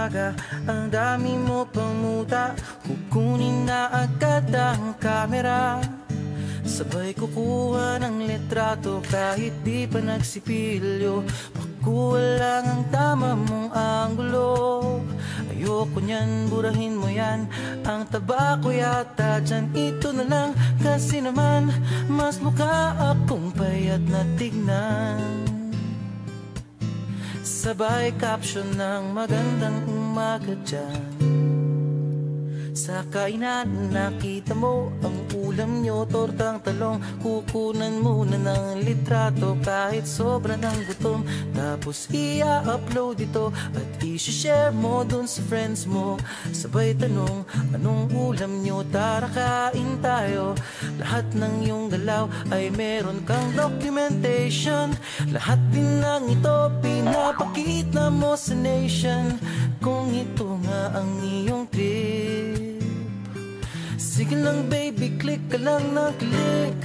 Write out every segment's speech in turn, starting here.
umaga, ang dami mo pang muta. Kukunin na agad ang kamera, sabay kukuha ng litrato kahit di pa nagsipilyo. Makuha lang ang tama mong anggulo. Ayoko niyan, burahin mo yan. Ang taba ko yata dyan, ito na lang. Kasi naman, mas mukha akong payat na tignan. Sabay caption ng magandang umaga dyan. Sa kainan nakita mo ang ulam nyo, tortang talong. Kukunan muna ng litrato kahit sobra ng gutom. Tapos i-upload ito at i-share mo dun sa friends mo. Sabay tanong, anong ulam nyo? Tara kain tayo. Lahat ng iyong galaw ay meron kang documentation. Lahat din ng ito pinapakita mo sa nation. Kung ito nga ang iyong trip, sige lang baby, click ka lang ng click.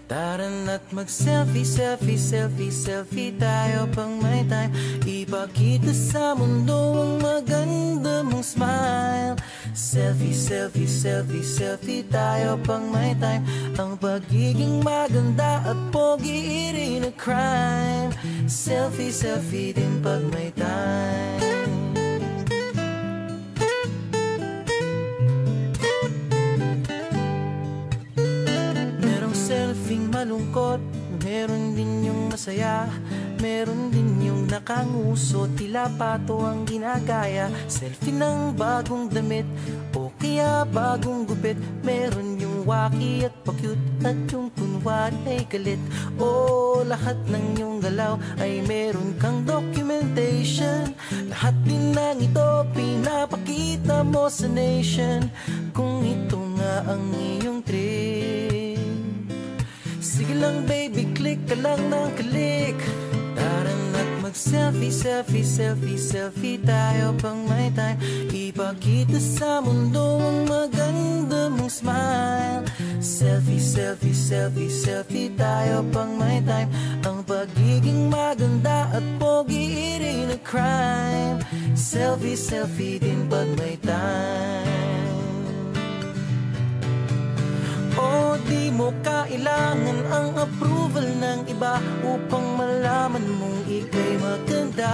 Tara na't mag-selfie, selfie, selfie, selfie tayo pang may time. Ipakita sa mundo ang maganda mong smile. Selfie, selfie, selfie, selfie tayo pang may time. Ang pagiging maganda at pogi rin a crime. Selfie, selfie din pag may time. Selfing malungkot, meron din yung masaya. Meron din yung nakanguso, tila pato ang ginagaya. Selfie ng bagong damit o kaya bagong gupit. Meron yung waki at pa-cute at yung kunwari ay galit. O lahat ng yung galaw ay meron kang documentation. Lahat din ng ito pinapakita mo sa nation. Kung ito nga ang iyong trip, sige lang baby, click ka lang ng click. Tara na't mag-selfie, selfie, selfie, selfie tayo pang may time. Ipakita sa mundo ang maganda mong smile. Selfie, selfie, selfie, selfie tayo pang may time. Ang pagiging maganda at pogi rin a crime. Selfie, selfie din pag may time. O di mo kailangan ang approval ng iba upang malaman mong ika'y maganda.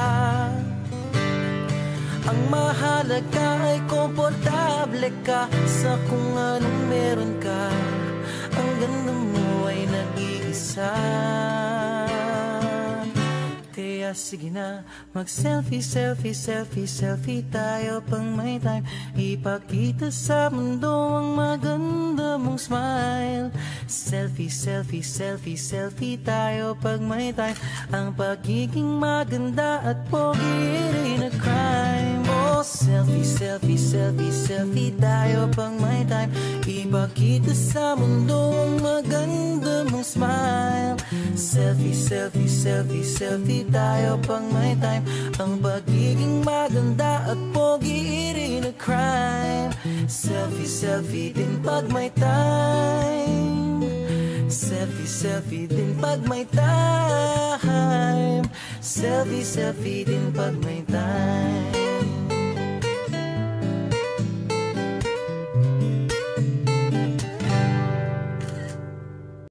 Ang mahalaga ay komportable ka sa kung anong meron ka. Ang ganda mo ay nag-iisa. Kaya sige na, mag-selfie, selfie, selfie, selfie tayo pang may time. Ipakita sa mundo ang maganda mong smile. Selfie, selfie, selfie, selfie tayo pag may time. Ang pagiging maganda at pogi rin a crime. Oh, selfie, selfie, selfie, selfie tayo pang may time. Ipakita sa mundo ang maganda mong smile. Selfie, selfie, selfie, selfie tayo pang may time. Ang pagiging maganda at pogi rin a crime. Selfie, selfie din pag may time. Selfie, selfie din pag may time. Selfie, selfie din pag may time.